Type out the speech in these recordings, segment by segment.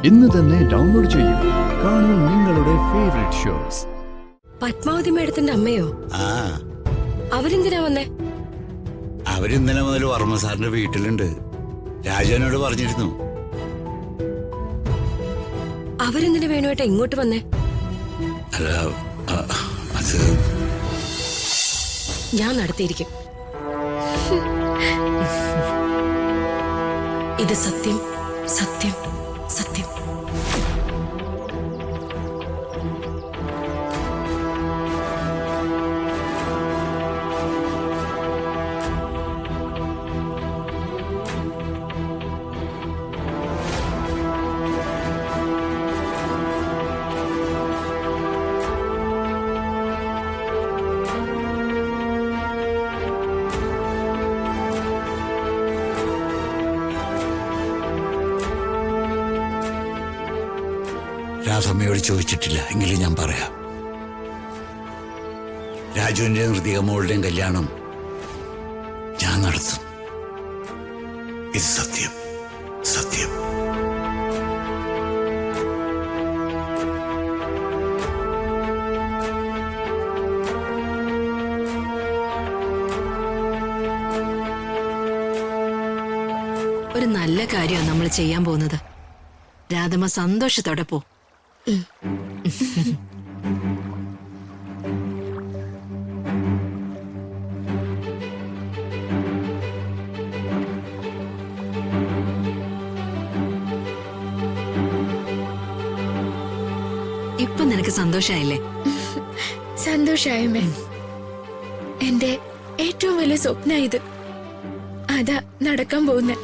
ഇന്ന് തന്നെ ഡൗൺലോഡ് ചെയ്യൂ. കാണൂ നിങ്ങളുടെ ഫേവറേറ്റ് ഷോസ്. പത്മാവതി മേഡത്തിന്റെ അമ്മയോ? അവരെന്തിനാ വന്നേ? അവരിന്നലെ മുതൽ വർമ്മ സാറിന്റെ വീട്ടിലുണ്ട്. രാജുവിനോട് പറഞ്ഞിരുന്നു. അവരെന്തിനാ വേണുവേട്ട ഇങ്ങോട്ട് വന്നേ? അല്ല, അത് ഞാൻ നടത്തിയിരിക്കും. ഇത് സത്യം, സത്യം, സത്യം. രാസമ്മയോട് ചോദിച്ചിട്ടില്ല, എങ്കിലും ഞാൻ പറയാം. രാജുവിന്റെയും ഹൃതികമ്മകളുടെയും കല്യാണം ഞാൻ നടത്തും. ഇത് സത്യം, സത്യം. ഒരു നല്ല കാര്യമാണ് നമ്മൾ ചെയ്യാൻ പോകുന്നത്. രാധമ്മ സന്തോഷത്തോടെ പോ. ഇപ്പൊ നിനക്ക് സന്തോഷായില്ലേ? സന്തോഷായമേ. എന്റെ ഏറ്റവും വലിയ സ്വപ്ന ഇത്. അതാ നടക്കാൻ പോകുന്നേ.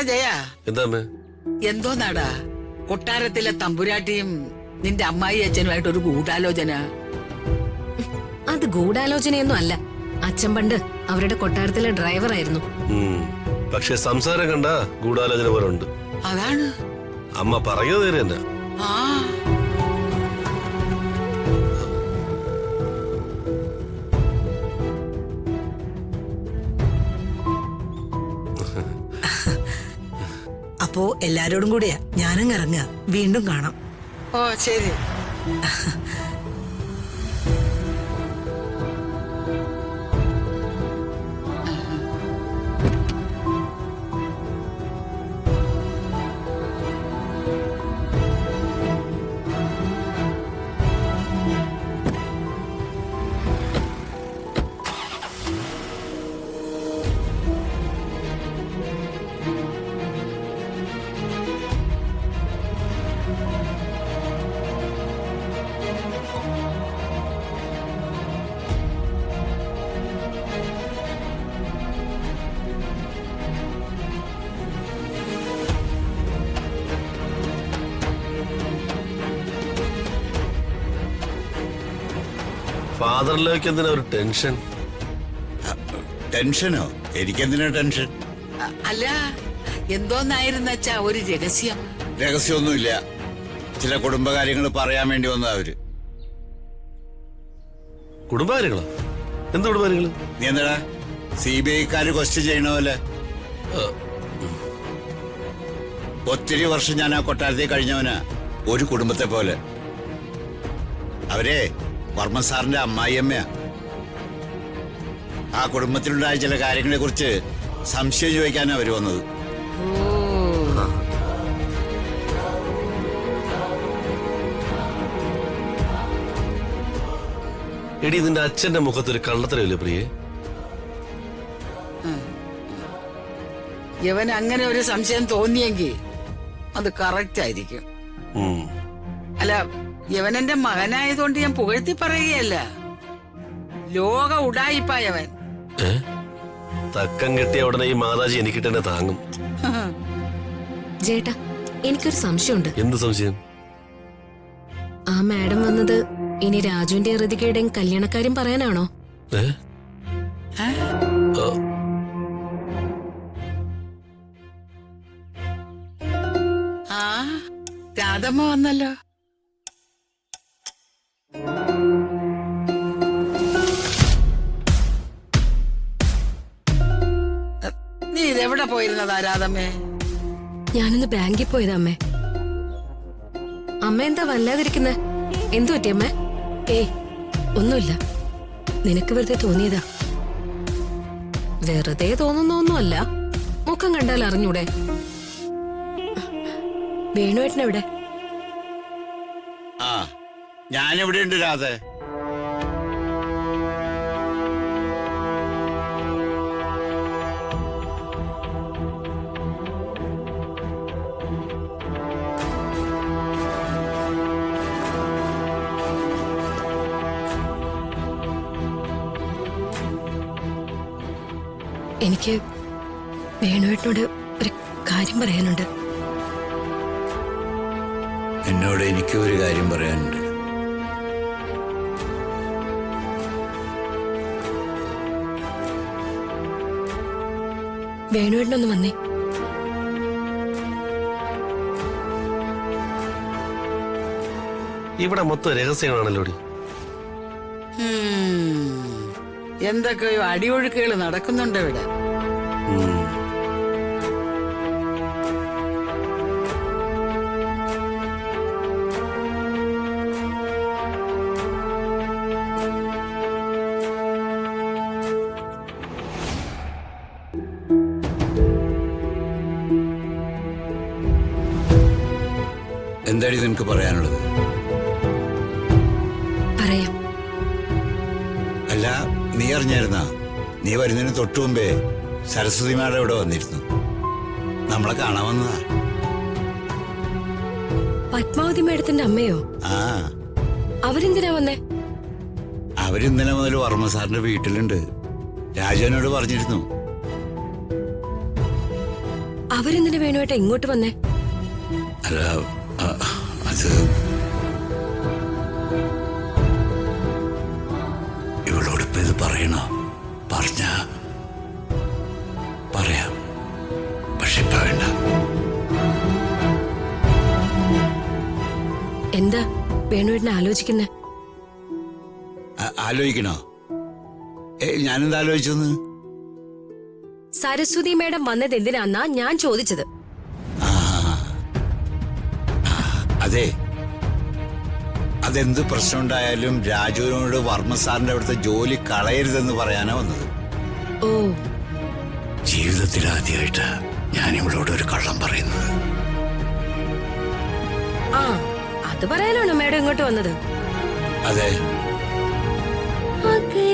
ജയ, എന്തോ നാടാ കൊട്ടാരത്തിലെ തമ്പുരാട്ടിയും നിന്റെ അമ്മായി അച്ഛനുമായിട്ട് ഒരു ഗൂഢാലോചന? അത് ഗൂഢാലോചനയൊന്നും അല്ല. അച്ഛൻ പണ്ട് അവരുടെ കൊട്ടാരത്തിലെ ഡ്രൈവർ ആയിരുന്നു. പക്ഷെ സംസാരം കണ്ട ഗൂഢാലോചന പോലെ ഉണ്ട്. അതാണ് അമ്മ പറയുന്നത് തന്നെ. ആ അപ്പോ എല്ലാരോടും കൂടിയാ ഞാനും ഇറങ്ങുക. വീണ്ടും കാണാം. ഓ ശരി. ഫാദറിലേക്ക് എന്തിനാ ഒരു ടെൻഷൻ? ടെൻഷനോ? എനിക്കെന്തിനാ ടെൻഷൻ? അല്ല, എന്തോന്നായിരുന്നച്ചാ ഒരു രഹസ്യം? രഹസ്യമൊന്നുമില്ല. ചില കുടുംബകാര്യങ്ങൾ പറയാൻ വേണ്ടി വന്ന അവര്. കുടുംബകാര്യങ്ങളോ? എന്ത് കുടുംബകാര്യങ്ങള്? നീ എന്താ CBI-ക്കാര് ക്വസ്റ്റ്യൻ ചെയ്യണ പോലെ? ഒത്തിരി വർഷം ഞാൻ ആ കൊട്ടാരത്തിൽ കഴിഞ്ഞവനാ. ഒരു കുടുംബത്തെ പോലെ. അവരെ വർമ്മ സാറിന്റെ അമ്മായിയമ്മയാ. ആ കുടുംബത്തിലുണ്ടായ ചില കാര്യങ്ങളെ കുറിച്ച് സംശയം ചോദിക്കാനാ അവര് വന്നത്. എടി, നിന്റെ അച്ഛന്റെ മുഖത്തൊരു കള്ളത്തരമില്ലേ പ്രിയേ? ഇവൻ അങ്ങനെ ഒരു സംശയം തോന്നിയെങ്കിൽ അത് കറക്റ്റ് ആയിരിക്കും. അല്ല, യവനെന്റെ മകനായതുകൊണ്ട് ഞാൻ പുകഴ്ത്തി പറയുകയല്ല. ലോക ഉടായിപ്പായവൻ. തക്കം കിട്ടിയ ഉടനെ ഈ മാതാജി എനിക്കിട്ടെന്നെ താങ്ങും. ചേട്ടാ, എനിക്കൊരു സംശയമുണ്ട്. എന്ത് സംശയം? ആ മാഡം വന്നത് ഇനി രാജുവിന്റെ ഹൃതികയുടെയും കല്യാണക്കാര്യം പറയാനാണോ? ആ രാധമ്മ വന്നല്ലോ. നീ ഇതെവിടെ പോയിരുന്നതാ രാധമ്മേ? ഞാനൊന്ന് ബാങ്കിൽ പോയതാ അമ്മേ. അമ്മ എന്താ വല്ലാതിരിക്കുന്നെ? എന്തു പറ്റി അമ്മേ? ഏയ് ഒന്നുമില്ല, നിനക്ക് വെറുതെ തോന്നിയതാ. വെറുതെ തോന്നുന്നൊന്നുമല്ല, മുഖം കണ്ടാൽ അറിഞ്ഞൂടെ? വേണുവേട്ടനെവിടെ? ആ ഞാനെവിടെയുണ്ട് രാധ? എനിക്ക് വേണുവേട്ടനോട് ഒരു കാര്യം പറയാനുണ്ട്. എന്നോട് എനിക്ക് ഒരു കാര്യം പറയാനുണ്ട്. വേണുവേട്ടനൊന്ന് വന്നേ. ഇവിടെ മൊത്തം രഹസ്യങ്ങളാണല്ലോടി. എന്തൊക്കെയോ അടിയൊഴുക്കുകൾ നടക്കുന്നുണ്ട് ഇവിടെ. എന്താടി നിനക്ക് പറയാനുള്ളത്? പറയാം. അല്ല, നീ അറിഞ്ഞായിരുന്ന? നീ വരുന്നതിന് തൊട്ടു മുമ്പേ സരസ്വതി മാഡം ഇവിടെ വന്നിരുന്നു. നമ്മളെ കാണാൻ വന്നതാ. പത്മാവതി മേഡത്തിന്റെ അമ്മയോ? ആ, അവരെന്തിനാ വന്നേ? അവരിന്നലെ മുതൽ വർമ്മ സാറിന്റെ വീട്ടിലുണ്ട്. രാജുവിനോട് പറഞ്ഞിരുന്നു. അവരെന്തിനാ വേണുവേട്ട ഇങ്ങോട്ട് വന്നേ? അല്ല, അത് ഇവളോടിപ്പോ ഇത് പറയണോ? പറഞ്ഞ പറയാം, പക്ഷെ ഇപ്പൊ വേണ്ട. എന്താ വേണുവേട്ടനെ ആലോചിക്കുന്നേ? ആലോചിക്കണോ? ഞാനെന്താ ആലോചിച്ചെന്ന്? സരസ്വതി മേഡം വന്നത് എന്തിനാന്നാ ഞാൻ ചോദിച്ചത്. അതെ, അതെന്ത് പ്രശ്നം ഉണ്ടായാലും രാജുവിനോട് വർമ്മ സാറിന്റെ അവിടുത്തെ ജോലി കളയരുതെന്ന് പറയാനാ വന്നത്. ഓ, ജീവിതത്തിൽ ആദ്യമായിട്ടാ ഞാൻ ഇവളോട് ഒരു കള്ളം പറയുന്നത്. ആ അത് പറയാനാണോ മേഡം ഇങ്ങോട്ട് വന്നത്? അതെ. ഓക്കേ.